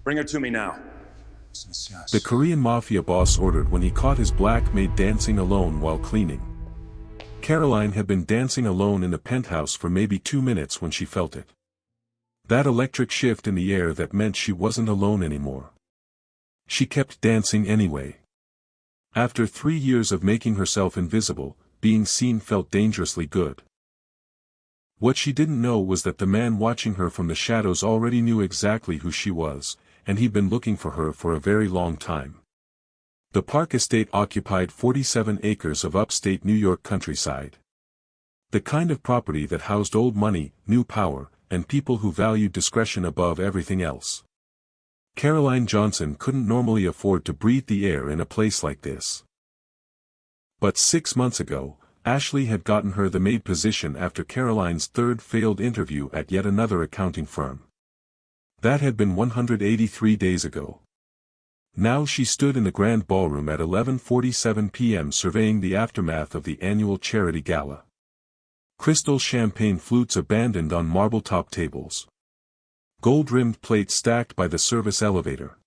Bring her to me now. The Korean Mafia boss ordered when he caught his black maid dancing alone while cleaning. Caroline had been dancing alone in the penthouse for maybe 2 minutes when she felt it. That electric shift in the air that meant she wasn't alone anymore. She kept dancing anyway. After 3 years of making herself invisible, being seen felt dangerously good. What she didn't know was that the man watching her from the shadows already knew exactly who she was, and he'd been looking for her for a very long time. The Park estate occupied 47 acres of upstate New York countryside. The kind of property that housed old money, new power, and people who valued discretion above everything else. Caroline Johnson couldn't normally afford to breathe the air in a place like this. But 6 months ago, Ashley had gotten her the maid position after Caroline's third failed interview at yet another accounting firm. That had been 183 days ago. Now she stood in the grand ballroom at 11:47 p.m. surveying the aftermath of the annual charity gala. Crystal champagne flutes abandoned on marble-top tables. Gold-rimmed plates stacked by the service elevator.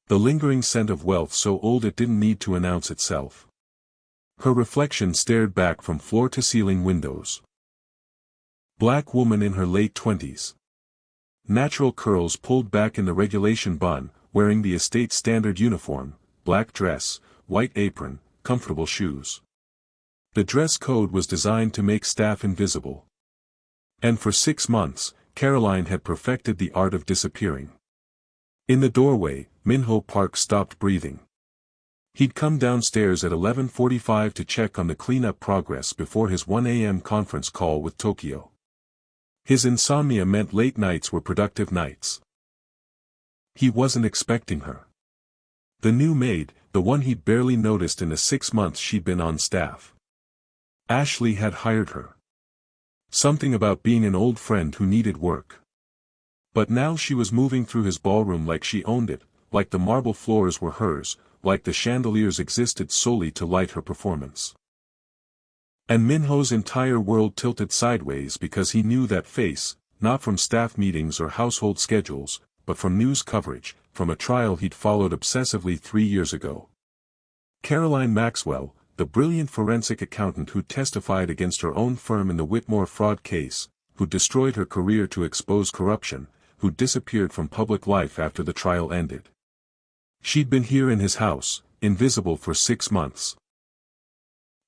The lingering scent of wealth so old it didn't need to announce itself. Her reflection stared back from floor-to-ceiling windows. Black woman in her late 20s. Natural curls pulled back in the regulation bun, wearing the estate standard uniform, black dress, white apron, comfortable shoes. The dress code was designed to make staff invisible. And for 6 months, Caroline had perfected the art of disappearing. In the doorway, Minho Park stopped breathing. He'd come downstairs at 11:45 to check on the cleanup progress before his 1 a.m. conference call with Tokyo. His insomnia meant late nights were productive nights. He wasn't expecting her. The new maid, the one he'd barely noticed in the 6 months she'd been on staff. Ashley had hired her. Something about being an old friend who needed work. But now she was moving through his ballroom like she owned it, like the marble floors were hers, like the chandeliers existed solely to light her performance. And Minho's entire world tilted sideways because he knew that face, not from staff meetings or household schedules, but from news coverage, from a trial he'd followed obsessively 3 years ago. Caroline Maxwell, the brilliant forensic accountant who testified against her own firm in the Whitmore fraud case, who destroyed her career to expose corruption, who disappeared from public life after the trial ended. She'd been here in his house, invisible for 6 months.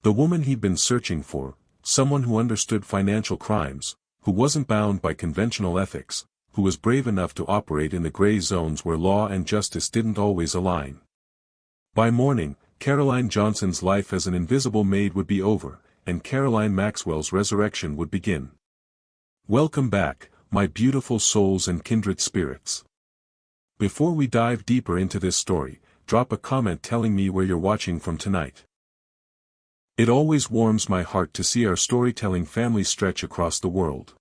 The woman he'd been searching for, someone who understood financial crimes, who wasn't bound by conventional ethics, who was brave enough to operate in the gray zones where law and justice didn't always align. By morning, Caroline Johnson's life as an invisible maid would be over, and Caroline Maxwell's resurrection would begin. Welcome back, my beautiful souls and kindred spirits. Before we dive deeper into this story, drop a comment telling me where you're watching from tonight. It always warms my heart to see our storytelling family stretch across the world.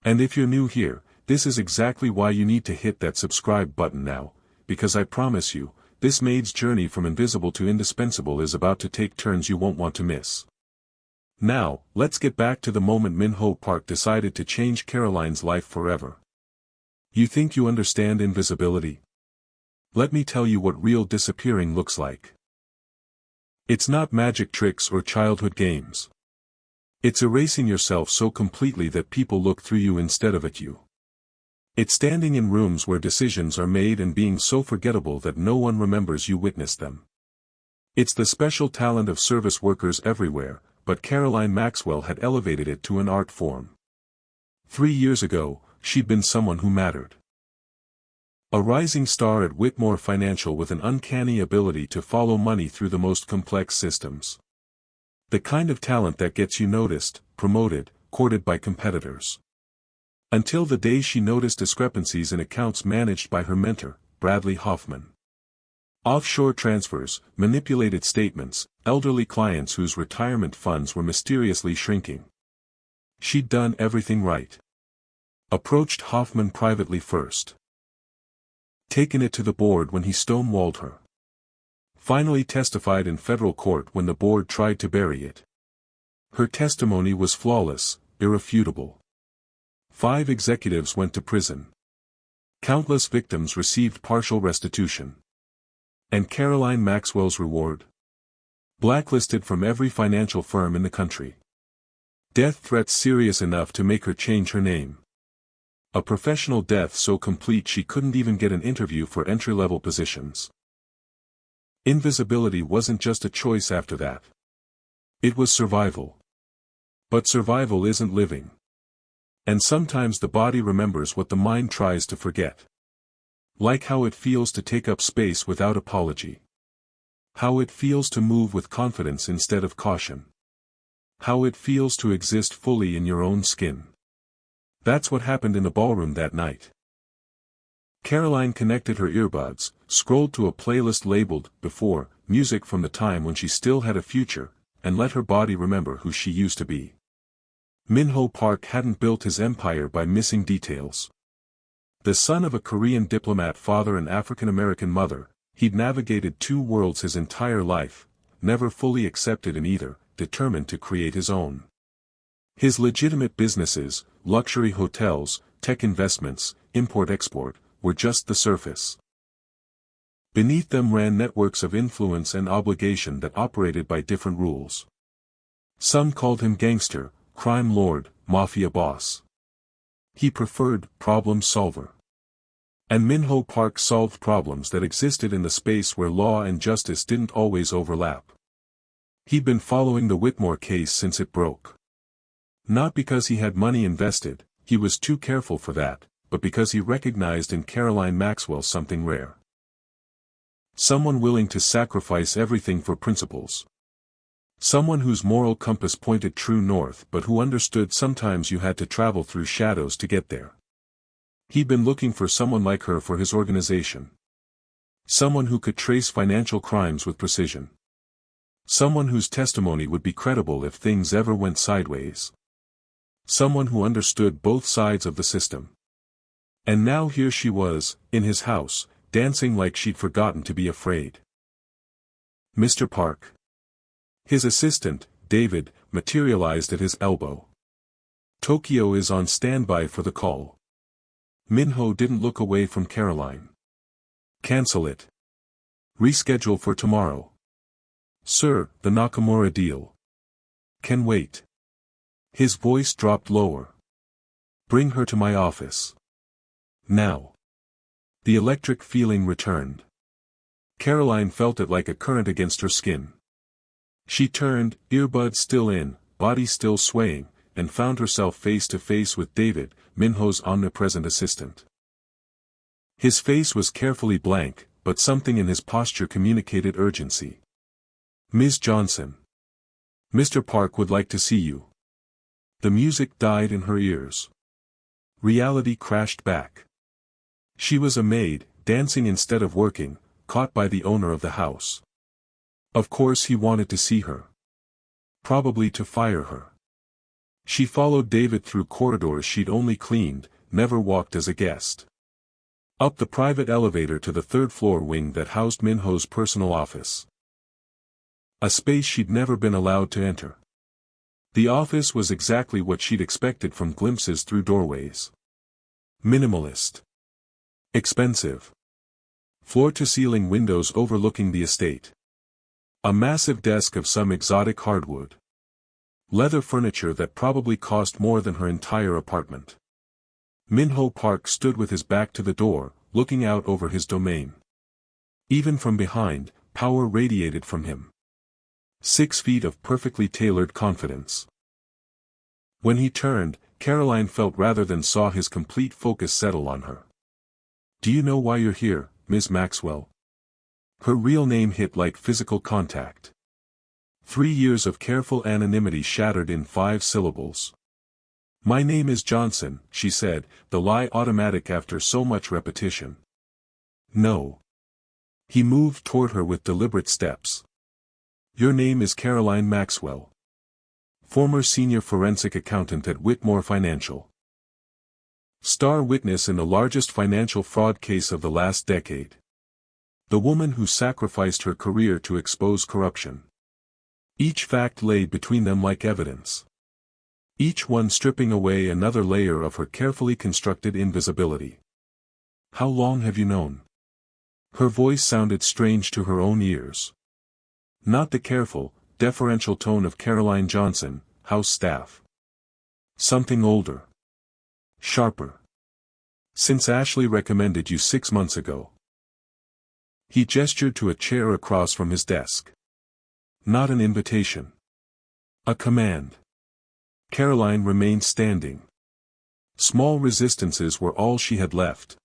And if you're new here, this is exactly why you need to hit that subscribe button now, because I promise you, this maid's journey from invisible to indispensable is about to take turns you won't want to miss. Now, let's get back to the moment Minho Park decided to change Caroline's life forever. You think you understand invisibility? Let me tell you what real disappearing looks like. It's not magic tricks or childhood games. It's erasing yourself so completely that people look through you instead of at you. It's standing in rooms where decisions are made and being so forgettable that no one remembers you witnessed them. It's the special talent of service workers everywhere, but Caroline Maxwell had elevated it to an art form. 3 years ago, she'd been someone who mattered. A rising star at Whitmore Financial with an uncanny ability to follow money through the most complex systems. The kind of talent that gets you noticed, promoted, courted by competitors. Until the day she noticed discrepancies in accounts managed by her mentor, Bradley Hoffman. Offshore transfers, manipulated statements, elderly clients whose retirement funds were mysteriously shrinking. She'd done everything right. Approached Hoffman privately first. Taken it to the board when he stonewalled her. Finally testified in federal court when the board tried to bury it. Her testimony was flawless, irrefutable. 5 executives went to prison. Countless victims received partial restitution. And Caroline Maxwell's reward? Blacklisted from every financial firm in the country. Death threats serious enough to make her change her name. A professional death so complete she couldn't even get an interview for entry-level positions. Invisibility wasn't just a choice after that. It was survival. But survival isn't living. And sometimes the body remembers what the mind tries to forget. Like how it feels to take up space without apology. How it feels to move with confidence instead of caution. How it feels to exist fully in your own skin. That's what happened in the ballroom that night. Caroline connected her earbuds, scrolled to a playlist labeled, Before, music from the time when she still had a future, and let her body remember who she used to be. Min-ho Park hadn't built his empire by missing details. The son of a Korean diplomat father and African-American mother, he'd navigated two worlds his entire life, never fully accepted in either, determined to create his own. His legitimate businesses, luxury hotels, tech investments, import-export, were just the surface. Beneath them ran networks of influence and obligation that operated by different rules. Some called him gangster, crime lord, mafia boss. He preferred problem solver. And Min-ho Park solved problems that existed in the space where law and justice didn't always overlap. He'd been following the Whitmore case since it broke. Not because he had money invested, he was too careful for that, but because he recognized in Caroline Maxwell something rare. Someone willing to sacrifice everything for principles. Someone whose moral compass pointed true north but who understood sometimes you had to travel through shadows to get there. He'd been looking for someone like her for his organization. Someone who could trace financial crimes with precision. Someone whose testimony would be credible if things ever went sideways. Someone who understood both sides of the system. And now here she was, in his house, dancing like she'd forgotten to be afraid. Mr. Park. His assistant, David, materialized at his elbow. Tokyo is on standby for the call. Min-ho didn't look away from Caroline. Cancel it. Reschedule for tomorrow. Sir, the Nakamura deal can wait. His voice dropped lower. Bring her to my office. Now. The electric feeling returned. Caroline felt it like a current against her skin. She turned, earbuds still in, body still swaying, and found herself face to face with David, Min-ho's omnipresent assistant. His face was carefully blank, but something in his posture communicated urgency. Ms. Johnson. Mr. Park would like to see you. The music died in her ears. Reality crashed back. She was a maid, dancing instead of working, caught by the owner of the house. Of course he wanted to see her. Probably to fire her. She followed David through corridors she'd only cleaned, never walked as a guest. Up the private elevator to the third-floor wing that housed Min-ho's personal office. A space she'd never been allowed to enter. The office was exactly what she'd expected from glimpses through doorways. Minimalist. Expensive. Floor-to-ceiling windows overlooking the estate. A massive desk of some exotic hardwood. Leather furniture that probably cost more than her entire apartment. Min-ho Park stood with his back to the door, looking out over his domain. Even from behind, power radiated from him. 6 feet of perfectly tailored confidence. When he turned, Caroline felt rather than saw his complete focus settle on her. Do you know why you're here, Ms. Maxwell? Her real name hit like physical contact. 3 years of careful anonymity shattered in 5 syllables. My name is Johnson, she said, the lie automatic after so much repetition. No. He moved toward her with deliberate steps. Your name is Caroline Maxwell. Former senior forensic accountant at Whitmore Financial. Star witness in the largest financial fraud case of the last decade. The woman who sacrificed her career to expose corruption. Each fact laid between them like evidence. Each one stripping away another layer of her carefully constructed invisibility. How long have you known? Her voice sounded strange to her own ears. Not the careful, deferential tone of Caroline Johnson, house staff. Something older. Sharper. Since Ashley recommended you 6 months ago. He gestured to a chair across from his desk. Not an invitation. A command. Caroline remained standing. Small resistances were all she had left.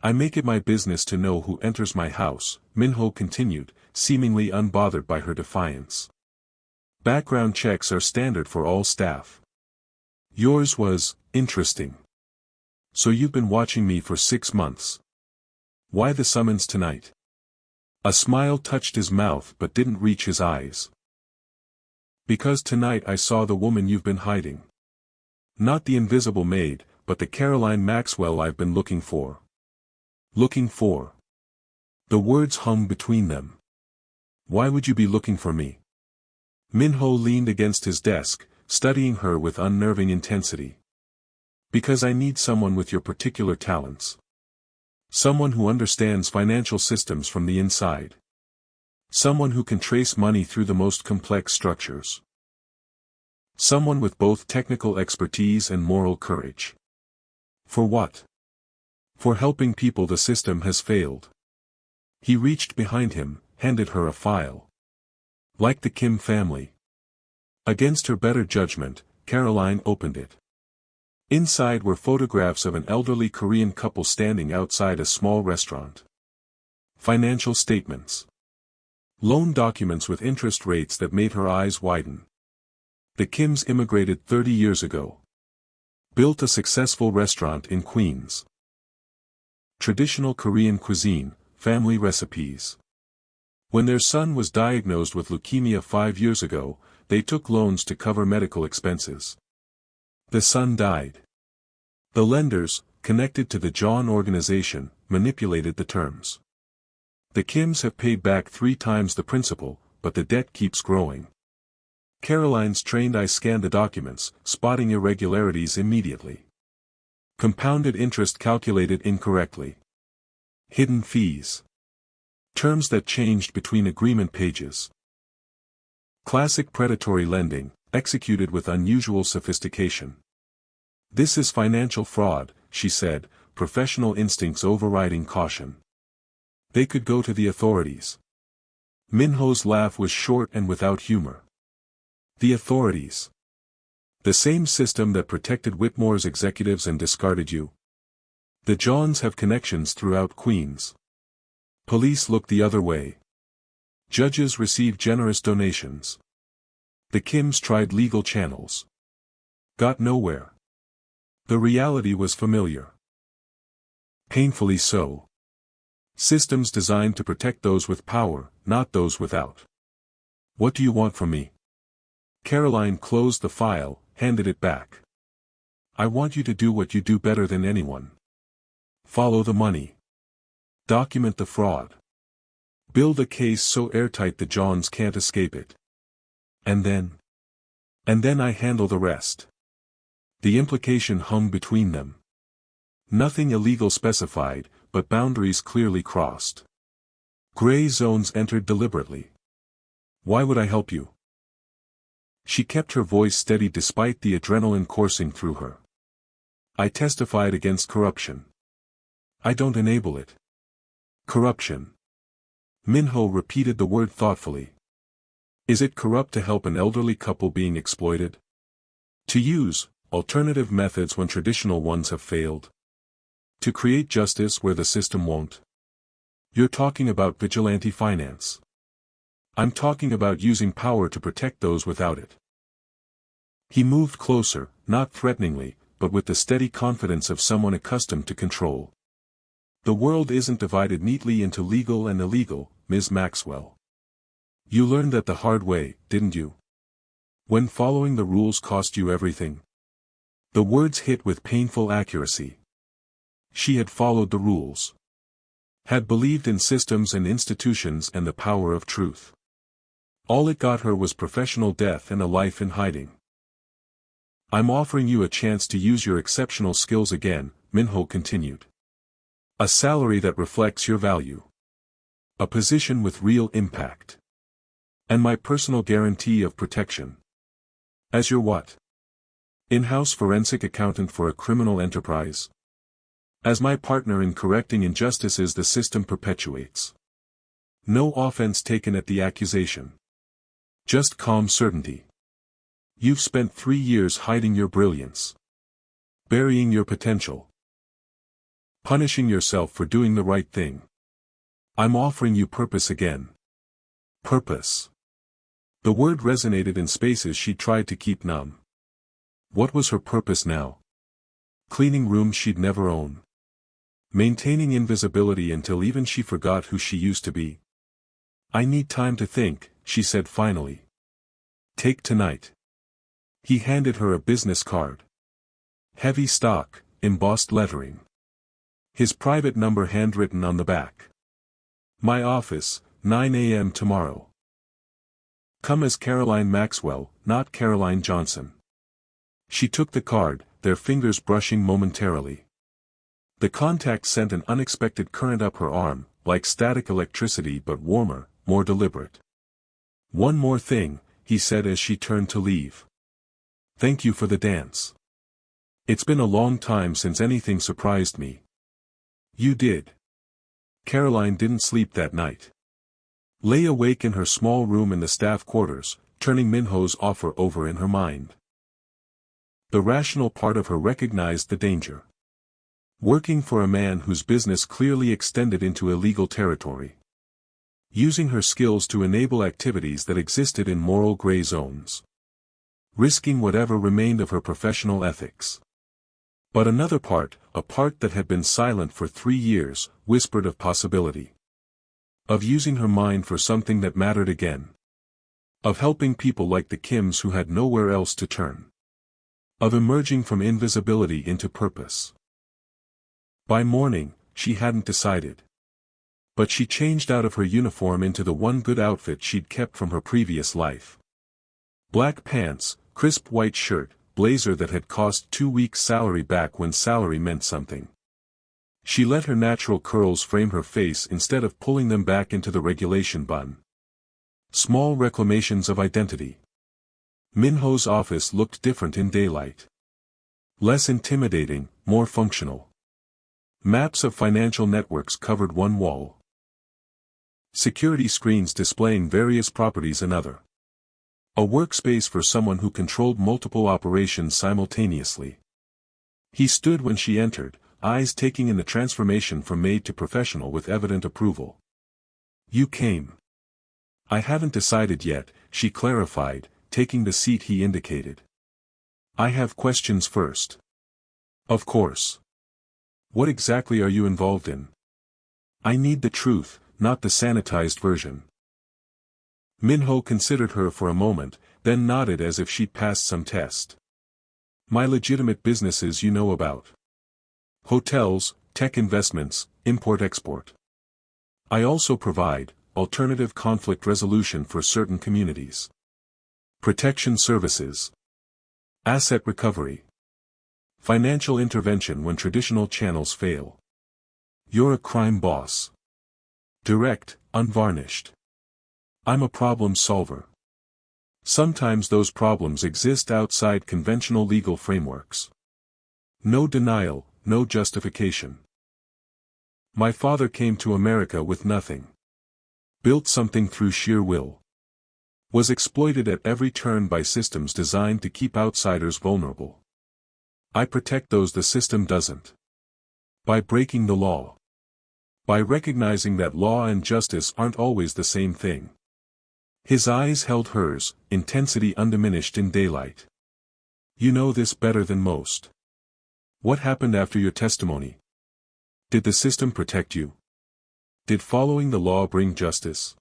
I make it my business to know who enters my house, Minho continued, seemingly unbothered by her defiance. Background checks are standard for all staff. Yours was interesting. So you've been watching me for 6 months. Why the summons tonight? A smile touched his mouth but didn't reach his eyes. Because tonight I saw the woman you've been hiding. Not the invisible maid, but the Caroline Maxwell I've been looking for. Looking for. The words hung between them. Why would you be looking for me? Minho leaned against his desk, studying her with unnerving intensity. Because I need someone with your particular talents. Someone who understands financial systems from the inside. Someone who can trace money through the most complex structures. Someone with both technical expertise and moral courage. For what? For helping people the system has failed. He reached behind him, handed her a file. Like the Kim family. Against her better judgment, Caroline opened it. Inside were photographs of an elderly Korean couple standing outside a small restaurant. Financial statements. Loan documents with interest rates that made her eyes widen. The Kims immigrated 30 years ago. Built a successful restaurant in Queens. Traditional Korean cuisine, family recipes. When their son was diagnosed with leukemia 5 years ago, they took loans to cover medical expenses. The son died. The lenders, connected to the John organization, manipulated the terms. The Kims have paid back 3 times the principal, but the debt keeps growing. Caroline's trained eye scanned the documents, spotting irregularities immediately. Compounded interest calculated incorrectly. Hidden fees. Terms that changed between agreement pages. Classic predatory lending, executed with unusual sophistication. This is financial fraud, she said, professional instincts overriding caution. They could go to the authorities. Minho's laugh was short and without humor. The authorities. The same system that protected Whitmore's executives and discarded you. The Johns have connections throughout Queens. Police look the other way. Judges receive generous donations. The Kims tried legal channels. Got nowhere. The reality was familiar. Painfully so. Systems designed to protect those with power, not those without. What do you want from me? Caroline closed the file, handed it back. I want you to do what you do better than anyone. Follow the money. Document the fraud. Build a case so airtight the Johns can't escape it. And then I handle the rest. The implication hung between them. Nothing illegal specified, but boundaries clearly crossed. Gray zones entered deliberately. Why would I help you? She kept her voice steady despite the adrenaline coursing through her. I testified against corruption. I don't enable it. Corruption. Minho repeated the word thoughtfully. Is it corrupt to help an elderly couple being exploited? To use alternative methods when traditional ones have failed? To create justice where the system won't? You're talking about vigilante finance. I'm talking about using power to protect those without it. He moved closer, not threateningly, but with the steady confidence of someone accustomed to control. The world isn't divided neatly into legal and illegal, Ms. Maxwell. You learned that the hard way, didn't you? When following the rules cost you everything. The words hit with painful accuracy. She had followed the rules. Had believed in systems and institutions and the power of truth. All it got her was professional death and a life in hiding. I'm offering you a chance to use your exceptional skills again, Minho continued. A salary that reflects your value. A position with real impact. And my personal guarantee of protection. As your what? In-house forensic accountant for a criminal enterprise? As my partner in correcting injustices the system perpetuates. No offense taken at the accusation. Just calm certainty. You've spent 3 years hiding your brilliance. Burying your potential. Punishing yourself for doing the right thing. I'm offering you purpose again. Purpose. The word resonated in spaces she tried to keep numb. What was her purpose now? Cleaning rooms she'd never own. Maintaining invisibility until even she forgot who she used to be. I need time to think, she said finally. Take tonight. He handed her a business card. Heavy stock, embossed lettering. His private number handwritten on the back. My office, 9 a.m. tomorrow. Come as Caroline Maxwell, not Caroline Johnson. She took the card, their fingers brushing momentarily. The contact sent an unexpected current up her arm, like static electricity but warmer, more deliberate. One more thing, he said as she turned to leave. Thank you for the dance. It's been a long time since anything surprised me. You did. Caroline didn't sleep that night. Lay awake in her small room in the staff quarters, turning Minho's offer over in her mind. The rational part of her recognized the danger. Working for a man whose business clearly extended into illegal territory. Using her skills to enable activities that existed in moral gray zones. Risking whatever remained of her professional ethics. But another part, a part that had been silent for 3 years, whispered of possibility. Of using her mind for something that mattered again. Of helping people like the Kims who had nowhere else to turn. Of emerging from invisibility into purpose. By morning, she hadn't decided. But she changed out of her uniform into the one good outfit she'd kept from her previous life. Black pants, crisp white shirt, blazer that had cost 2 weeks' salary back when salary meant something. She let her natural curls frame her face instead of pulling them back into the regulation bun. Small reclamations of identity. Minho's office looked different in daylight. Less intimidating, more functional. Maps of financial networks covered one wall. Security screens displaying various properties another. A workspace for someone who controlled multiple operations simultaneously. He stood when she entered, eyes taking in the transformation from maid to professional with evident approval. You came. I haven't decided yet, she clarified, taking the seat he indicated. I have questions first. Of course. What exactly are you involved in? I need the truth, not the sanitized version. Minho considered her for a moment, then nodded as if she'd passed some test. My legitimate businesses you know about. Hotels, tech investments, import-export. I also provide alternative conflict resolution for certain communities. Protection services. Asset recovery. Financial intervention when traditional channels fail. You're a crime boss. Direct, unvarnished. I'm a problem solver. Sometimes those problems exist outside conventional legal frameworks. No denial, no justification. My father came to America with nothing. Built something through sheer will. Was exploited at every turn by systems designed to keep outsiders vulnerable. I protect those the system doesn't. By breaking the law. By recognizing that law and justice aren't always the same thing. His eyes held hers, intensity undiminished in daylight. You know this better than most. What happened after your testimony? Did the system protect you? Did following the law bring justice?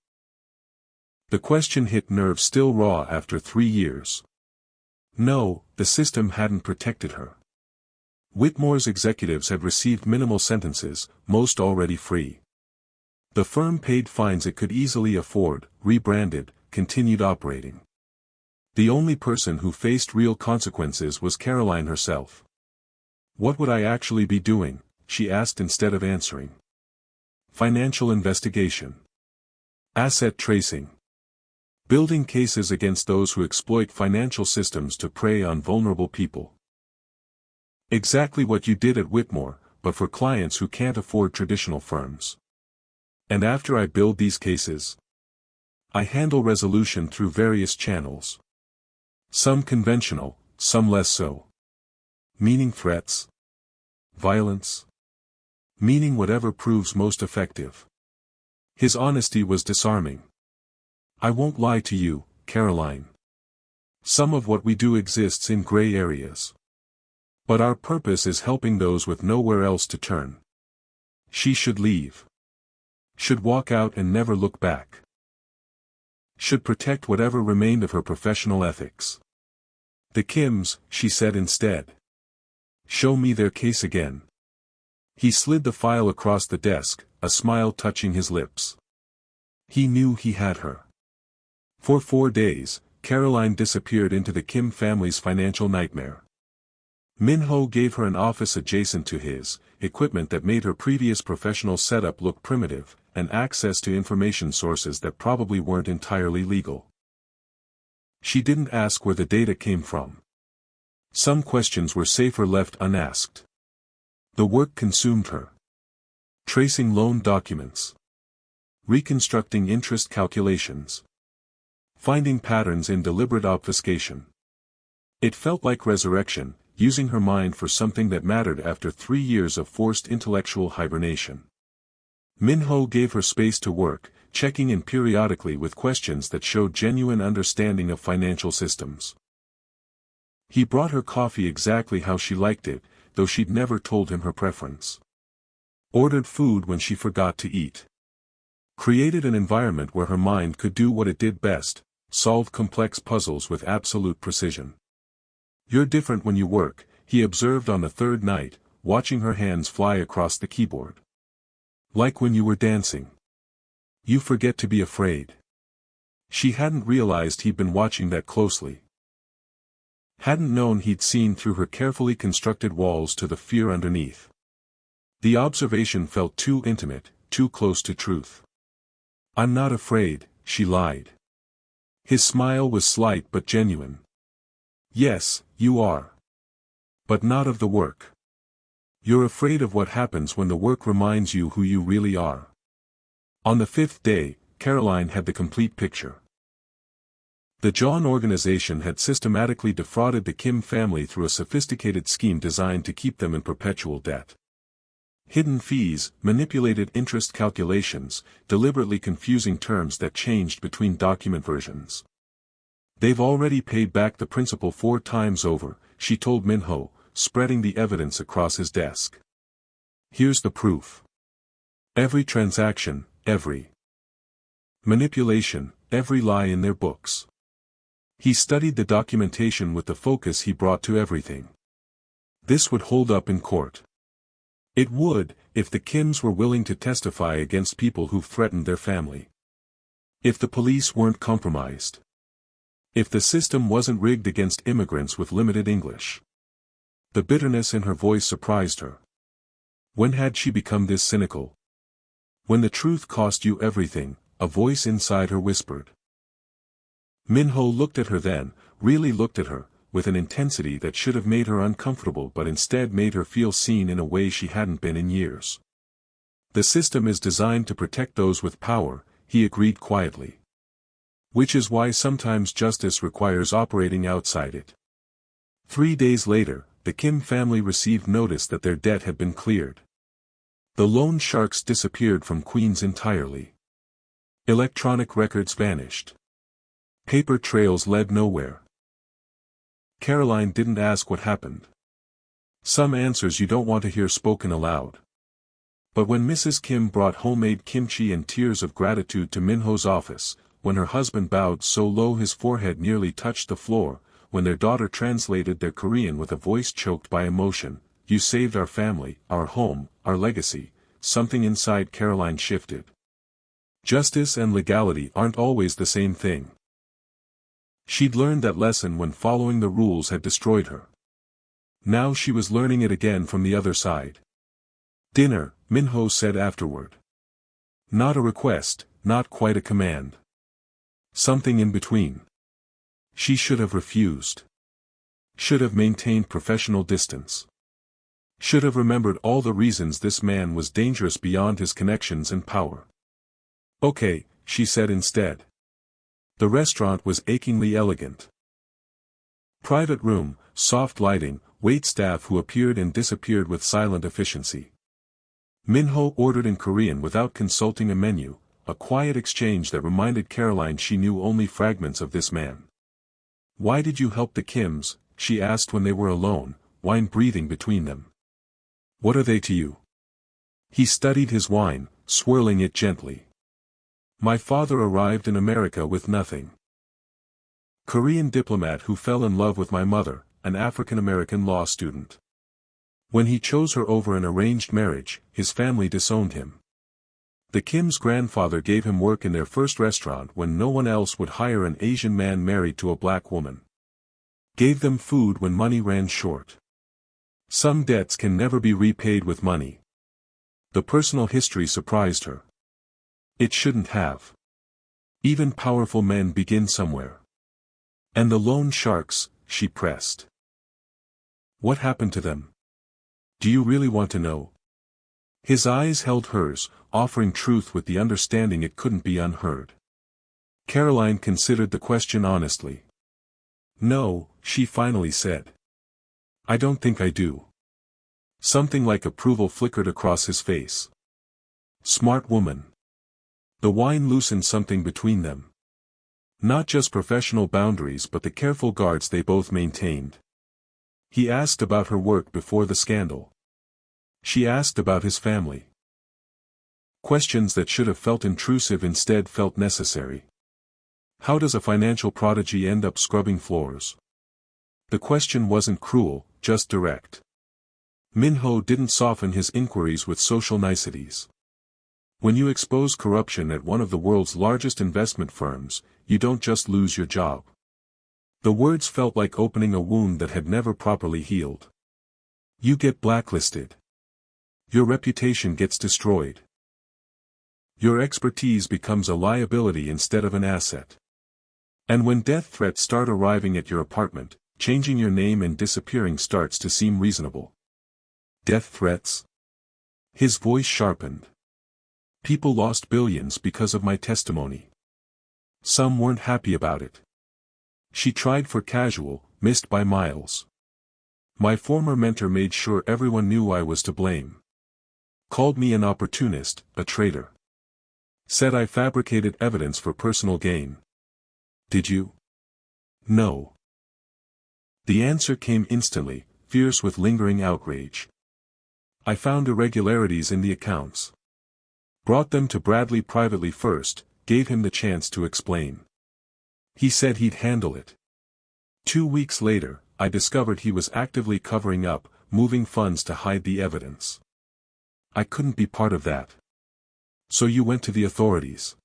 The question hit nerves still raw after 3 years. No, the system hadn't protected her. Whitmore's executives had received minimal sentences, most already free. The firm paid fines it could easily afford, rebranded, continued operating. The only person who faced real consequences was Caroline herself. What would I actually be doing? she asked instead of answering. Financial investigation. Asset tracing. Building cases against those who exploit financial systems to prey on vulnerable people. Exactly what you did at Whitmore, but for clients who can't afford traditional firms. And after I build these cases, I handle resolution through various channels. Some conventional, some less so. Meaning threats. Violence. Meaning whatever proves most effective. His honesty was disarming. I won't lie to you, Caroline. Some of what we do exists in gray areas. But our purpose is helping those with nowhere else to turn. She should leave. Should walk out and never look back. Should protect whatever remained of her professional ethics. The Kims, she said instead. Show me their case again. He slid the file across the desk, a smile touching his lips. He knew he had her. For 4 days, Caroline disappeared into the Kim family's financial nightmare. Min-ho gave her an office adjacent to his, equipment that made her previous professional setup look primitive, and access to information sources that probably weren't entirely legal. She didn't ask where the data came from. Some questions were safer left unasked. The work consumed her. Tracing loan documents. Reconstructing interest calculations. Finding patterns in deliberate obfuscation. It felt like resurrection, using her mind for something that mattered after 3 years of forced intellectual hibernation. Min-ho gave her space to work, checking in periodically with questions that showed genuine understanding of financial systems. He brought her coffee exactly how she liked it, though she'd never told him her preference. Ordered food when she forgot to eat. Created an environment where her mind could do what it did best, solve complex puzzles with absolute precision. You're different when you work, he observed on the 3rd night, watching her hands fly across the keyboard. Like when you were dancing. You forget to be afraid. She hadn't realized he'd been watching that closely. Hadn't known he'd seen through her carefully constructed walls to the fear underneath. The observation felt too intimate, too close to truth. I'm not afraid, she lied. His smile was slight but genuine. Yes, you are. But not of the work. You're afraid of what happens when the work reminds you who you really are. On the 5th day, Caroline had the complete picture. The John organization had systematically defrauded the Kim family through a sophisticated scheme designed to keep them in perpetual debt. Hidden fees, manipulated interest calculations, deliberately confusing terms that changed between document versions. They've already paid back the principal 4 times over, she told Min-ho, spreading the evidence across his desk. Here's the proof. Every transaction, every manipulation, every lie in their books. He studied the documentation with the focus he brought to everything. This would hold up in court. It would, if the Kims were willing to testify against people who threatened their family. If the police weren't compromised. If the system wasn't rigged against immigrants with limited English. The bitterness in her voice surprised her. When had she become this cynical? When the truth cost you everything, a voice inside her whispered. Min-ho looked at her then, really looked at her, with an intensity that should have made her uncomfortable but instead made her feel seen in a way she hadn't been in years. The system is designed to protect those with power, he agreed quietly. Which is why sometimes justice requires operating outside it. 3 days later, the Kim family received notice that their debt had been cleared. The loan sharks disappeared from Queens entirely. Electronic records vanished. Paper trails led nowhere. Caroline didn't ask what happened. Some answers you don't want to hear spoken aloud. But when Mrs. Kim brought homemade kimchi and tears of gratitude to Min-ho's office, when her husband bowed so low his forehead nearly touched the floor, when their daughter translated their Korean with a voice choked by emotion, "You saved our family, our home, our legacy," something inside Caroline shifted. Justice and legality aren't always the same thing. She'd learned that lesson when following the rules had destroyed her. Now she was learning it again from the other side. Dinner, Minho said afterward. Not a request, not quite a command. Something in between. She should have refused. Should have maintained professional distance. Should have remembered all the reasons this man was dangerous beyond his connections and power. Okay, she said instead. The restaurant was achingly elegant. Private room, soft lighting, waitstaff who appeared and disappeared with silent efficiency. Minho ordered in Korean without consulting a menu, a quiet exchange that reminded Caroline she knew only fragments of this man. Why did you help the Kims? She asked when they were alone, wine breathing between them. What are they to you? He studied his wine, swirling it gently. My father arrived in America with nothing. Korean diplomat who fell in love with my mother, an African-American law student. When he chose her over an arranged marriage, his family disowned him. The Kim's grandfather gave him work in their first restaurant when no one else would hire an Asian man married to a black woman. Gave them food when money ran short. Some debts can never be repaid with money. The personal history surprised her. It shouldn't have. Even powerful men begin somewhere. And the loan sharks, she pressed. What happened to them? Do you really want to know? His eyes held hers, offering truth with the understanding it couldn't be unheard. Caroline considered the question honestly. No, she finally said. I don't think I do. Something like approval flickered across his face. Smart woman. The wine loosened something between them. Not just professional boundaries but the careful guards they both maintained. He asked about her work before the scandal. She asked about his family. Questions that should have felt intrusive instead felt necessary. How does a financial prodigy end up scrubbing floors? The question wasn't cruel, just direct. Minho didn't soften his inquiries with social niceties. When you expose corruption at one of the world's largest investment firms, you don't just lose your job. The words felt like opening a wound that had never properly healed. You get blacklisted. Your reputation gets destroyed. Your expertise becomes a liability instead of an asset. And when death threats start arriving at your apartment, changing your name and disappearing starts to seem reasonable. Death threats? His voice sharpened. People lost billions because of my testimony. Some weren't happy about it. She tried for casual, missed by miles. My former mentor made sure everyone knew I was to blame. Called me an opportunist, a traitor. Said I fabricated evidence for personal gain. Did you? No. The answer came instantly, fierce with lingering outrage. I found irregularities in the accounts. Brought them to Bradley privately first, gave him the chance to explain. He said he'd handle it. 2 weeks later, I discovered he was actively covering up, moving funds to hide the evidence. I couldn't be part of that. So you went to the authorities.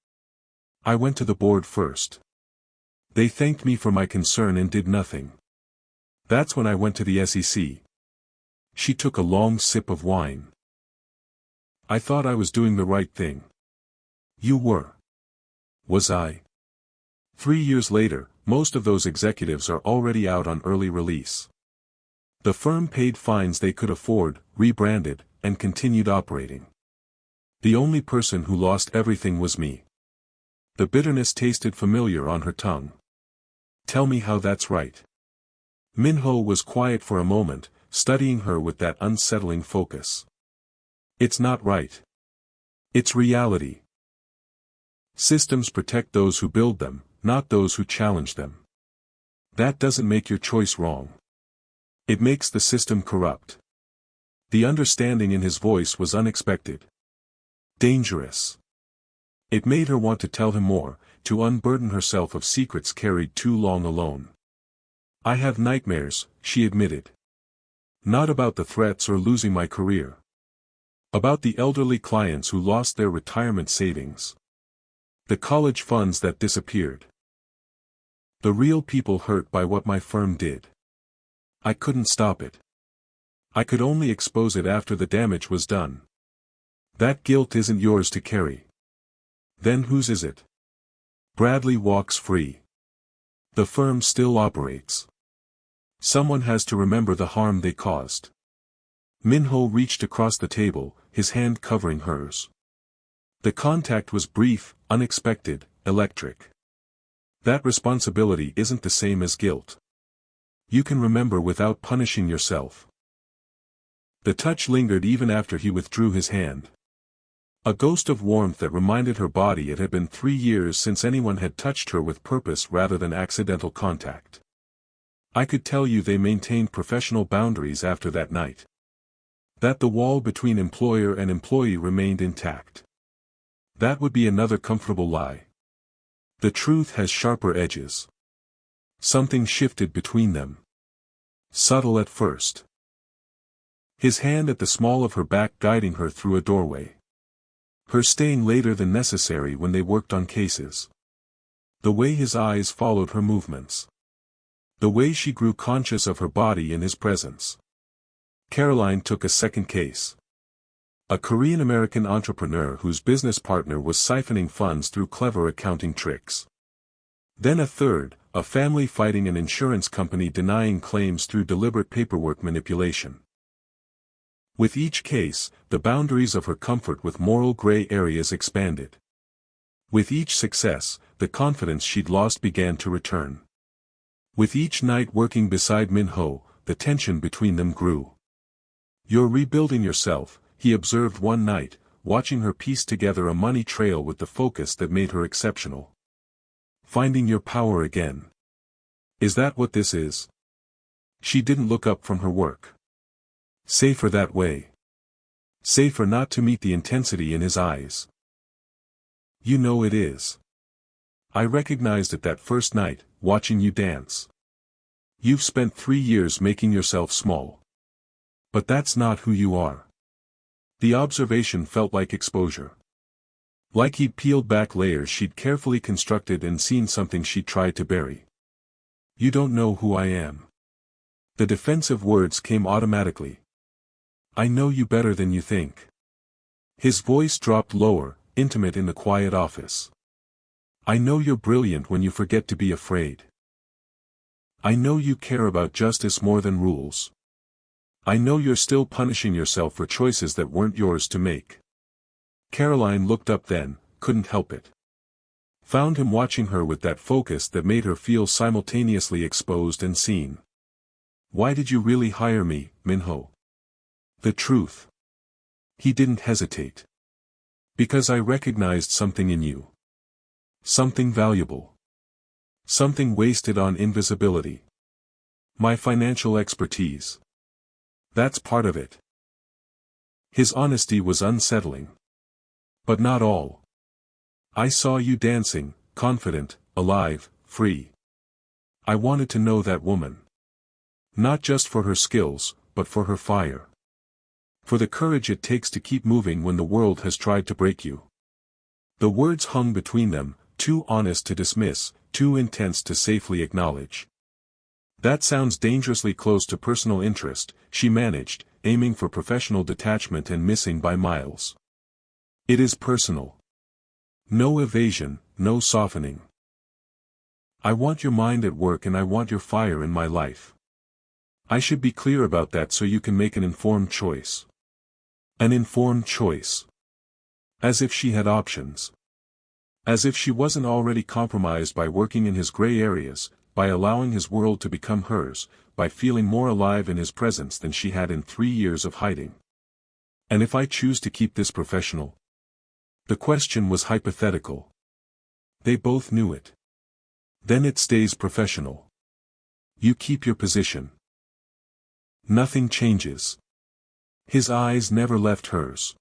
I went to the board first. They thanked me for my concern and did nothing. That's when I went to the SEC. She took a long sip of wine. I thought I was doing the right thing. You were. Was I? 3 years later, most of those executives are already out on early release. The firm paid fines they could afford, rebranded, and continued operating. The only person who lost everything was me. The bitterness tasted familiar on her tongue. Tell me how that's right. Minho was quiet for a moment, studying her with that unsettling focus. It's not right. It's reality. Systems protect those who build them, not those who challenge them. That doesn't make your choice wrong. It makes the system corrupt. The understanding in his voice was unexpected. Dangerous. It made her want to tell him more, to unburden herself of secrets carried too long alone. I have nightmares, she admitted. Not about the threats or losing my career. About the elderly clients who lost their retirement savings. The college funds that disappeared. The real people hurt by what my firm did. I couldn't stop it. I could only expose it after the damage was done. That guilt isn't yours to carry. Then whose is it? Bradley walks free. The firm still operates. Someone has to remember the harm they caused. Minho reached across the table, his hand covering hers. The contact was brief, unexpected, electric. That responsibility isn't the same as guilt. You can remember without punishing yourself. The touch lingered even after he withdrew his hand. A ghost of warmth that reminded her body it had been 3 years since anyone had touched her with purpose rather than accidental contact. I could tell you they maintained professional boundaries after that night. That the wall between employer and employee remained intact. That would be another comfortable lie. The truth has sharper edges. Something shifted between them. Subtle at first. His hand at the small of her back guiding her through a doorway. Her staying later than necessary when they worked on cases. The way his eyes followed her movements. The way she grew conscious of her body in his presence. Caroline took a second case. A Korean-American entrepreneur whose business partner was siphoning funds through clever accounting tricks. Then a third, a family fighting an insurance company denying claims through deliberate paperwork manipulation. With each case, the boundaries of her comfort with moral gray areas expanded. With each success, the confidence she'd lost began to return. With each night working beside Minho, the tension between them grew. "You're rebuilding yourself," he observed one night, watching her piece together a money trail with the focus that made her exceptional. "Finding your power again. Is that what this is?" She didn't look up from her work. Safer that way. Safer not to meet the intensity in his eyes. "You know it is. I recognized it that first night, watching you dance. You've spent 3 years making yourself small. But that's not who you are." The observation felt like exposure. Like he'd peeled back layers she'd carefully constructed and seen something she'd tried to bury. "You don't know who I am." The defensive words came automatically. "I know you better than you think." His voice dropped lower, intimate in the quiet office. "I know you're brilliant when you forget to be afraid. I know you care about justice more than rules. I know you're still punishing yourself for choices that weren't yours to make." Caroline looked up then, couldn't help it. Found him watching her with that focus that made her feel simultaneously exposed and seen. "Why did you really hire me, Minho?" "The truth." He didn't hesitate. "Because I recognized something in you. Something valuable. Something wasted on invisibility. My financial expertise. That's part of it." His honesty was unsettling. "But not all. I saw you dancing, confident, alive, free. I wanted to know that woman. Not just for her skills, but for her fire. For the courage it takes to keep moving when the world has tried to break you." The words hung between them, too honest to dismiss, too intense to safely acknowledge. "That sounds dangerously close to personal interest," she managed, aiming for professional detachment and missing by miles. "It is personal. No evasion, no softening. I want your mind at work and I want your fire in my life. I should be clear about that so you can make an informed choice." An informed choice. As if she had options. As if she wasn't already compromised by working in his gray areas, by allowing his world to become hers, by feeling more alive in his presence than she had in 3 years of hiding. "And if I choose to keep this professional?" The question was hypothetical. They both knew it. "Then it stays professional. You keep your position. Nothing changes." His eyes never left hers.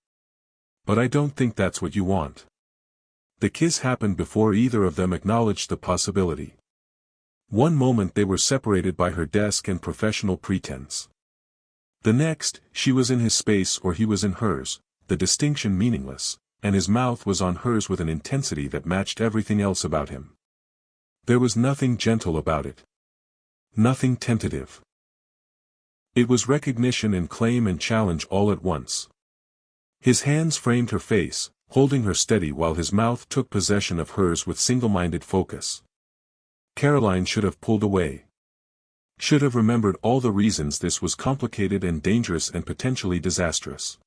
"But I don't think that's what you want." The kiss happened before either of them acknowledged the possibility. One moment they were separated by her desk and professional pretense. The next, she was in his space or he was in hers, the distinction meaningless, and his mouth was on hers with an intensity that matched everything else about him. There was nothing gentle about it. Nothing tentative. It was recognition and claim and challenge all at once. His hands framed her face, holding her steady while his mouth took possession of hers with single-minded focus. Caroline should have pulled away. Should have remembered all the reasons this was complicated and dangerous and potentially disastrous.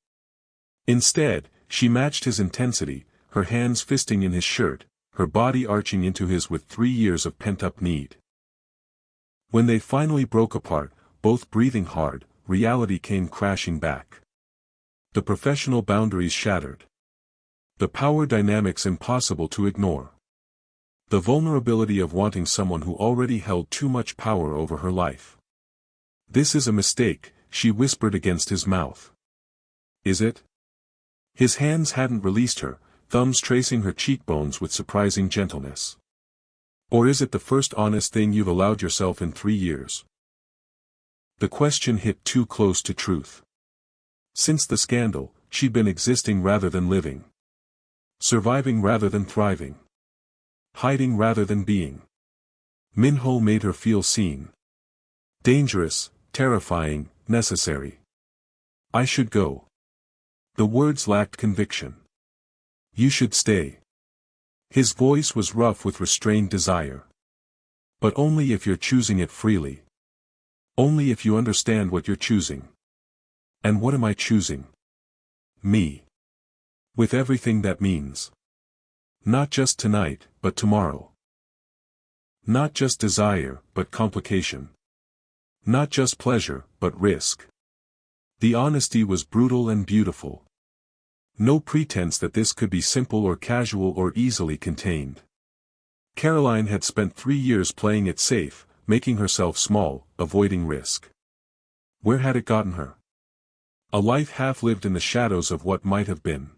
Instead, she matched his intensity, her hands fisting in his shirt, her body arching into his with 3 years of pent-up need. When they finally broke apart, both breathing hard, reality came crashing back. The professional boundaries shattered. The power dynamics impossible to ignore. The vulnerability of wanting someone who already held too much power over her life. "This is a mistake," she whispered against his mouth. "Is it?" His hands hadn't released her, thumbs tracing her cheekbones with surprising gentleness. "Or is it the first honest thing you've allowed yourself in 3 years?" The question hit too close to truth. Since the scandal, she'd been existing rather than living. Surviving rather than thriving. Hiding rather than being. Minho made her feel seen. Dangerous, terrifying, necessary. "I should go." The words lacked conviction. "You should stay." His voice was rough with restrained desire. "But only if you're choosing it freely. Only if you understand what you're choosing." "And what am I choosing?" "Me. With everything that means. Not just tonight, but tomorrow. Not just desire, but complication. Not just pleasure, but risk." The honesty was brutal and beautiful. No pretense that this could be simple or casual or easily contained. Caroline had spent 3 years playing it safe, making herself small, avoiding risk. Where had it gotten her? A life half lived in the shadows of what might have been.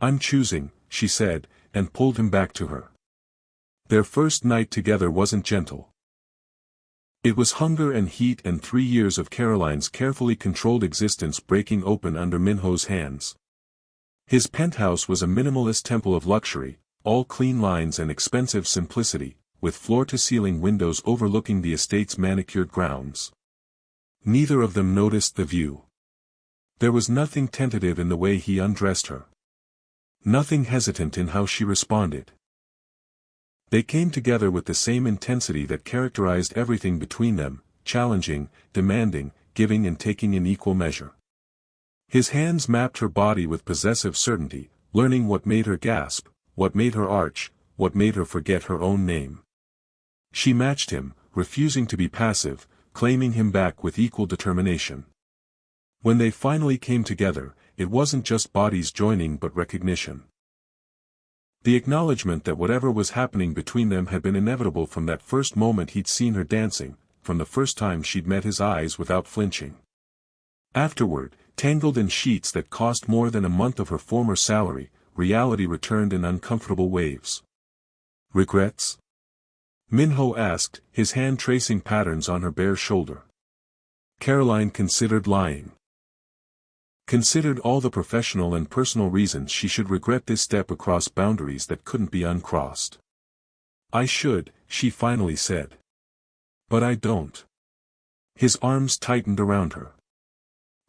"I'm choosing," she said, and pulled him back to her. Their first night together wasn't gentle. It was hunger and heat and 3 years of Caroline's carefully controlled existence breaking open under Minho's hands. His penthouse was a minimalist temple of luxury, all clean lines and expensive simplicity, with floor-to-ceiling windows overlooking the estate's manicured grounds. Neither of them noticed the view. There was nothing tentative in the way he undressed her. Nothing hesitant in how she responded. They came together with the same intensity that characterized everything between them, challenging, demanding, giving and taking in equal measure. His hands mapped her body with possessive certainty, learning what made her gasp, what made her arch, what made her forget her own name. She matched him, refusing to be passive, claiming him back with equal determination. When they finally came together, it wasn't just bodies joining but recognition. The acknowledgement that whatever was happening between them had been inevitable from that first moment he'd seen her dancing, from the first time she'd met his eyes without flinching. Afterward, tangled in sheets that cost more than a month of her former salary, reality returned in uncomfortable waves. "Regrets?" Minho asked, his hand tracing patterns on her bare shoulder. Caroline considered lying. Considered all the professional and personal reasons she should regret this step across boundaries that couldn't be uncrossed. "I should," she finally said. "But I don't." His arms tightened around her.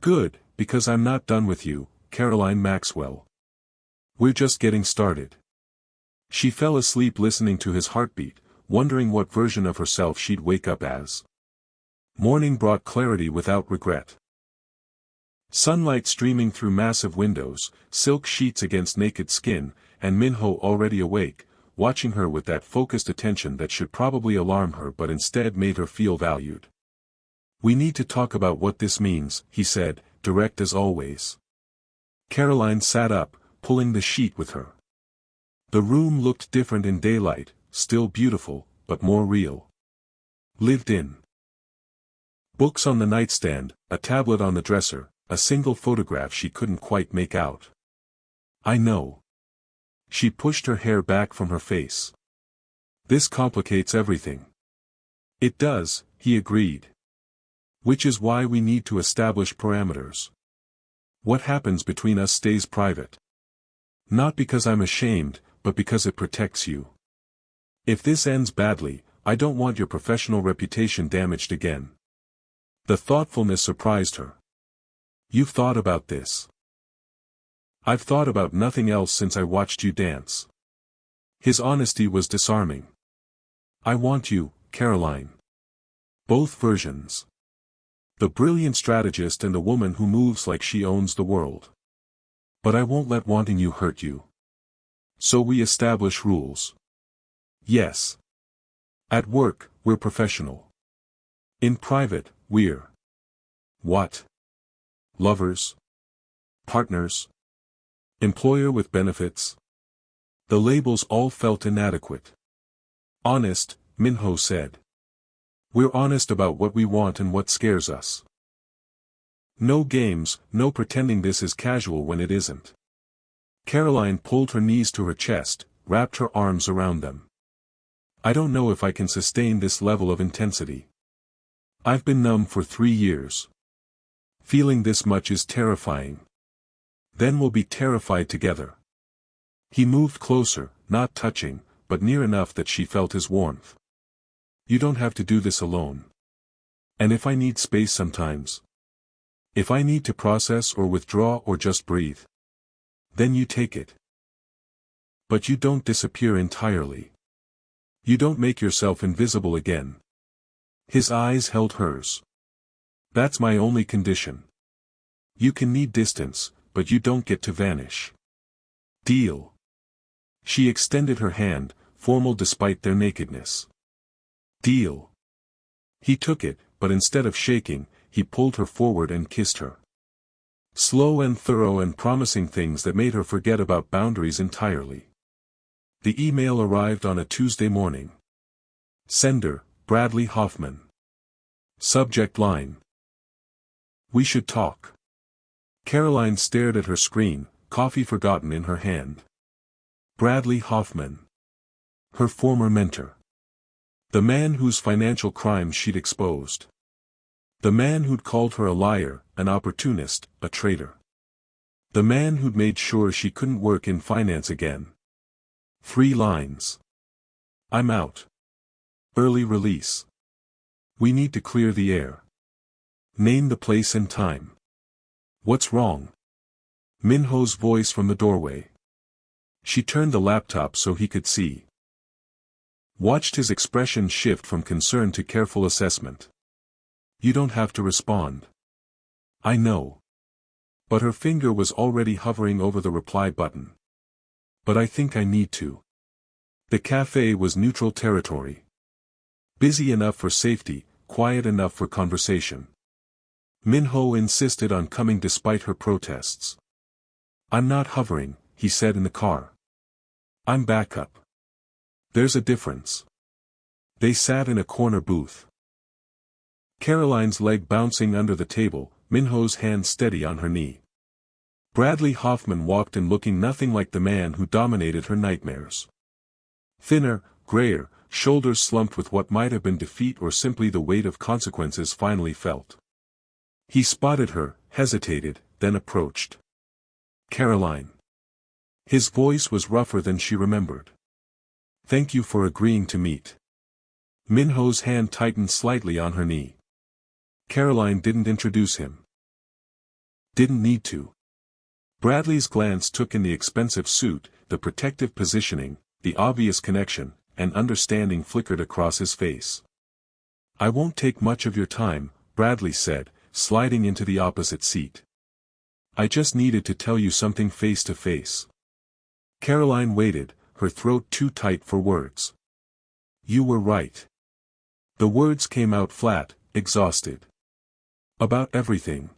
"Good, because I'm not done with you, Caroline Maxwell. We're just getting started." She fell asleep listening to his heartbeat, wondering what version of herself she'd wake up as. Morning brought clarity without regret. Sunlight streaming through massive windows, silk sheets against naked skin, and Minho already awake, watching her with that focused attention that should probably alarm her but instead made her feel valued. "We need to talk about what this means," he said, direct as always. Caroline sat up, pulling the sheet with her. The room looked different in daylight, still beautiful, but more real. Lived in. Books on the nightstand, a tablet on the dresser, a single photograph she couldn't quite make out. "I know." She pushed her hair back from her face. "This complicates everything." "It does," he agreed. "Which is why we need to establish parameters. What happens between us stays private. Not because I'm ashamed, but because it protects you. If this ends badly, I don't want your professional reputation damaged again." The thoughtfulness surprised her. "You've thought about this?" I've thought about nothing else since I watched you dance. His honesty was disarming. I want you, Caroline. Both versions. The brilliant strategist and the woman who moves like she owns the world. But I won't let wanting you hurt you. So we establish rules. Yes. At work, we're professional. In private, we're... what? Lovers? Partners? Employer with benefits? The labels all felt inadequate. Honest, Minho said. We're honest about what we want and what scares us. No games, no pretending this is casual when it isn't. Caroline pulled her knees to her chest, wrapped her arms around them. I don't know if I can sustain this level of intensity. I've been numb for 3 years. Feeling this much is terrifying. Then we'll be terrified together. He moved closer, not touching, but near enough that she felt his warmth. You don't have to do this alone. And if I need space sometimes, if I need to process or withdraw or just breathe, then you take it. But you don't disappear entirely. You don't make yourself invisible again. His eyes held hers. That's my only condition. You can need distance, but you don't get to vanish. Deal. She extended her hand, formal despite their nakedness. Deal. He took it, but instead of shaking, he pulled her forward and kissed her. Slow and thorough and promising things that made her forget about boundaries entirely. The email arrived on a Tuesday morning. Sender, Bradley Hoffman. Subject line. We should talk. Caroline stared at her screen, coffee forgotten in her hand. Bradley Hoffman. Her former mentor. The man whose financial crimes she'd exposed. The man who'd called her a liar, an opportunist, a traitor. The man who'd made sure she couldn't work in finance again. 3 lines. I'm out. Early release. We need to clear the air. Name the place and time. What's wrong? Minho's voice from the doorway. She turned the laptop so he could see. Watched his expression shift from concern to careful assessment. You don't have to respond. I know. But her finger was already hovering over the reply button. But I think I need to. The cafe was neutral territory. Busy enough for safety, quiet enough for conversation. Minho insisted on coming despite her protests. I'm not hovering, he said in the car. I'm backup. There's a difference. They sat in a corner booth. Caroline's leg bouncing under the table, Minho's hand steady on her knee. Bradley Hoffman walked in looking nothing like the man who dominated her nightmares. Thinner, grayer, shoulders slumped with what might have been defeat or simply the weight of consequences finally felt. He spotted her, hesitated, then approached. Caroline. His voice was rougher than she remembered. Thank you for agreeing to meet. Minho's hand tightened slightly on her knee. Caroline didn't introduce him. Didn't need to. Bradley's glance took in the expensive suit, the protective positioning, the obvious connection, and understanding flickered across his face. I won't take much of your time, Bradley said, sliding into the opposite seat. I just needed to tell you something face to face. Caroline waited, her throat too tight for words. You were right. The words came out flat, exhausted. About everything.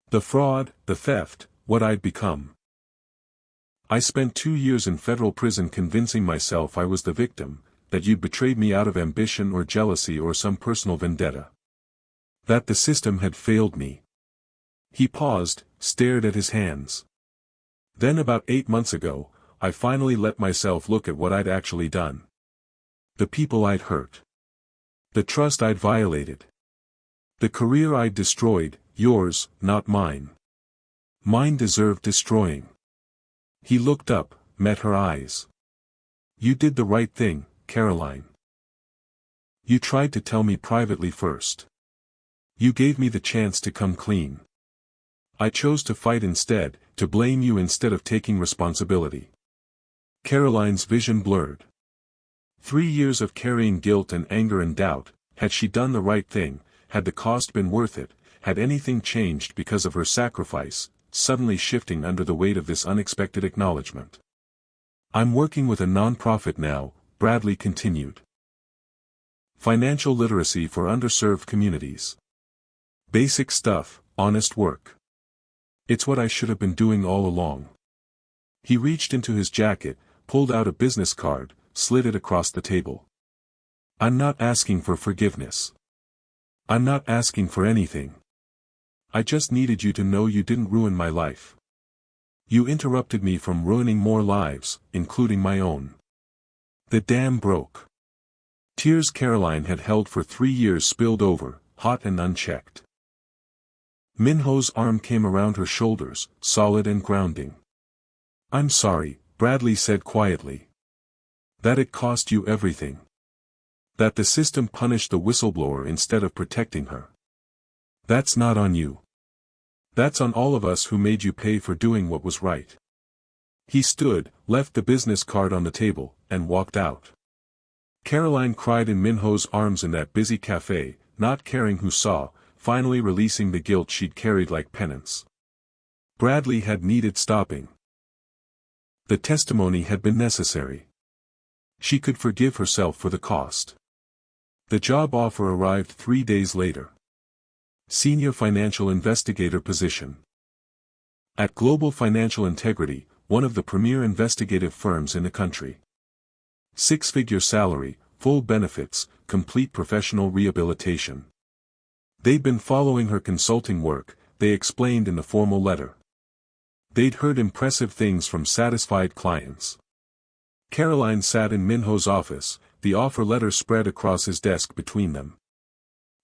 The fraud, the theft, what I'd become. I spent 2 years in federal prison convincing myself I was the victim, that you'd betrayed me out of ambition or jealousy or some personal vendetta. That the system had failed me. He paused, stared at his hands. Then about 8 months ago, I finally let myself look at what I'd actually done. The people I'd hurt. The trust I'd violated. The career I'd destroyed, yours, not mine. Mine deserved destroying. He looked up, met her eyes. You did the right thing, Caroline. You tried to tell me privately first. You gave me the chance to come clean. I chose to fight instead, to blame you instead of taking responsibility. Caroline's vision blurred. 3 years of carrying guilt and anger and doubt. Had she done the right thing? Had the cost been worth it? Had anything changed because of her sacrifice, suddenly shifting under the weight of this unexpected acknowledgement? I'm working with a non-profit now, Bradley continued. Financial literacy for underserved communities. Basic stuff, honest work. It's what I should have been doing all along. He reached into his jacket, pulled out a business card, slid it across the table. I'm not asking for forgiveness. I'm not asking for anything. I just needed you to know you didn't ruin my life. You interrupted me from ruining more lives, including my own. The dam broke. Tears Caroline had held for 3 years spilled over, hot and unchecked. Minho's arm came around her shoulders, solid and grounding. I'm sorry, Bradley said quietly. That it cost you everything. That the system punished the whistleblower instead of protecting her. That's not on you. That's on all of us who made you pay for doing what was right. He stood, left the business card on the table, and walked out. Caroline cried in Minho's arms in that busy cafe, not caring who saw, finally releasing the guilt she'd carried like penance. Bradley had needed stopping. The testimony had been necessary. She could forgive herself for the cost. The job offer arrived 3 days later. Senior Financial Investigator position. At Global Financial Integrity, one of the premier investigative firms in the country. 6-figure salary, full benefits, complete professional rehabilitation. They'd been following her consulting work, they explained in the formal letter. They'd heard impressive things from satisfied clients. Caroline sat in Minho's office, the offer letter spread across his desk between them.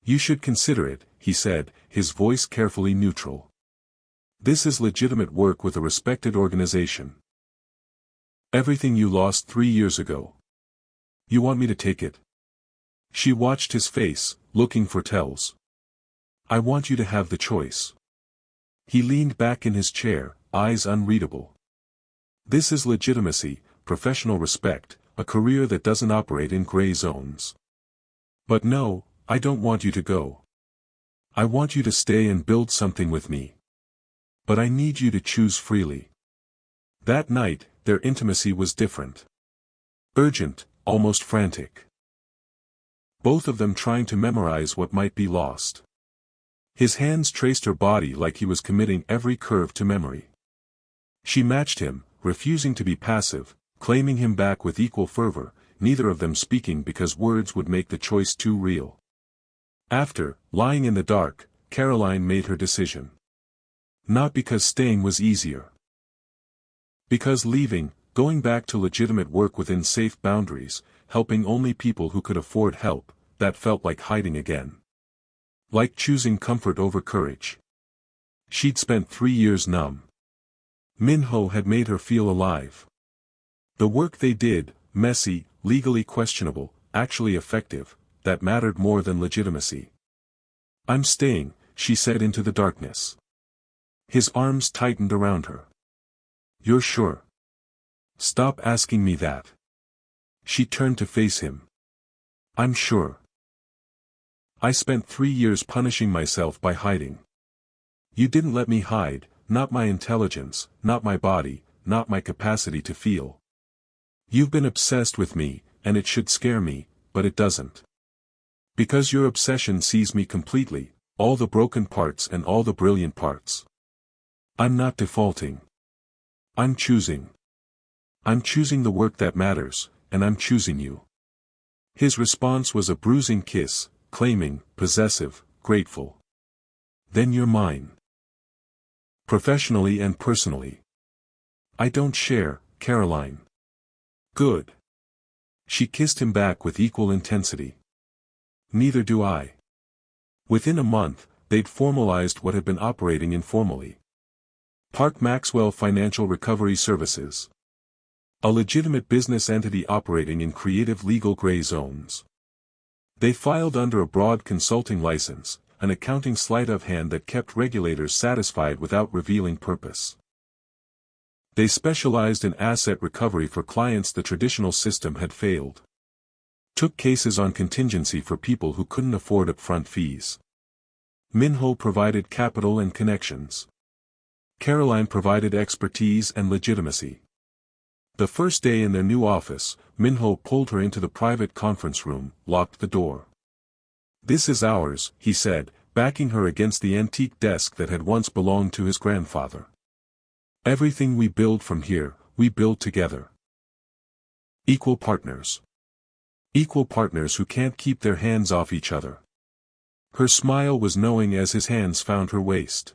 You should consider it, he said, his voice carefully neutral. This is legitimate work with a respected organization. Everything you lost 3 years ago. You want me to take it? She watched his face, looking for tells. I want you to have the choice. He leaned back in his chair, eyes unreadable. This is legitimacy, professional respect, a career that doesn't operate in gray zones. But no, I don't want you to go. I want you to stay and build something with me. But I need you to choose freely. That night, their intimacy was different. Urgent, almost frantic. Both of them trying to memorize what might be lost. His hands traced her body like he was committing every curve to memory. She matched him, refusing to be passive, claiming him back with equal fervor, neither of them speaking because words would make the choice too real. After, lying in the dark, Caroline made her decision. Not because staying was easier. Because leaving, going back to legitimate work within safe boundaries, helping only people who could afford help, that felt like hiding again. Like choosing comfort over courage. She'd spent 3 years numb. Minho had made her feel alive. The work they did, messy, legally questionable, actually effective, that mattered more than legitimacy. I'm staying, she said into the darkness. His arms tightened around her. You're sure? Stop asking me that. She turned to face him. I'm sure. I spent 3 years punishing myself by hiding. You didn't let me hide, not my intelligence, not my body, not my capacity to feel. You've been obsessed with me, and it should scare me, but it doesn't. Because your obsession sees me completely, all the broken parts and all the brilliant parts. I'm not defaulting. I'm choosing. I'm choosing the work that matters, and I'm choosing you. His response was a bruising kiss, claiming, possessive, grateful. Then you're mine. Professionally and personally. I don't share, Caroline. Good. She kissed him back with equal intensity. Neither do I. Within a month, they'd formalized what had been operating informally. Park Maxwell Financial Recovery Services. A legitimate business entity operating in creative legal gray zones. They filed under a broad consulting license, an accounting sleight of hand that kept regulators satisfied without revealing purpose. They specialized in asset recovery for clients the traditional system had failed. Took cases on contingency for people who couldn't afford upfront fees. Minho provided capital and connections. Caroline provided expertise and legitimacy. The first day in their new office, Minho pulled her into the private conference room, locked the door. "This is ours," he said, backing her against the antique desk that had once belonged to his grandfather. "Everything we build from here, we build together. Equal partners. Equal partners who can't keep their hands off each other." Her smile was knowing as his hands found her waist.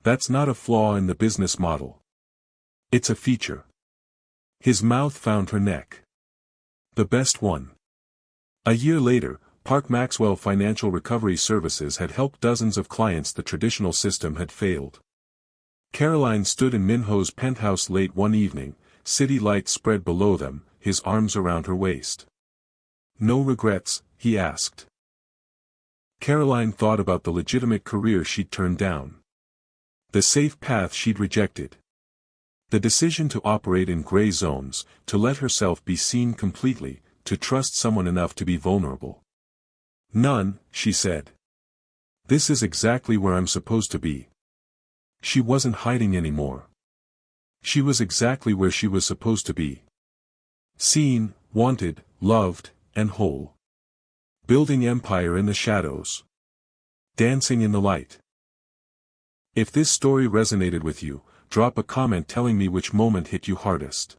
"That's not a flaw in the business model. It's a feature." His mouth found her neck. "The best one." A year later, Park Maxwell Financial Recovery Services had helped dozens of clients the traditional system had failed. Caroline stood in Minho's penthouse late one evening, city lights spread below them, his arms around her waist. "No regrets?" he asked. Caroline thought about the legitimate career she'd turned down. The safe path she'd rejected. The decision to operate in gray zones, to let herself be seen completely, to trust someone enough to be vulnerable. "None," she said. "This is exactly where I'm supposed to be." She wasn't hiding anymore. She was exactly where she was supposed to be. Seen, wanted, loved, and whole. Building empire in the shadows. Dancing in the light. If this story resonated with you, drop a comment telling me which moment hit you hardest.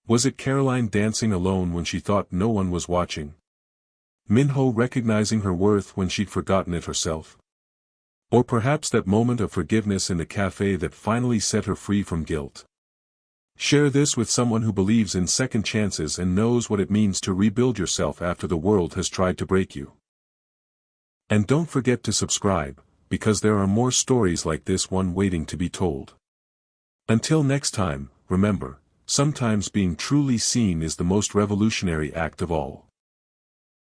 Was it Caroline dancing alone when she thought no one was watching? Minho recognizing her worth when she'd forgotten it herself? Or perhaps that moment of forgiveness in the cafe that finally set her free from guilt? Share this with someone who believes in second chances and knows what it means to rebuild yourself after the world has tried to break you. And don't forget to subscribe, because there are more stories like this one waiting to be told. Until next time, remember, sometimes being truly seen is the most revolutionary act of all.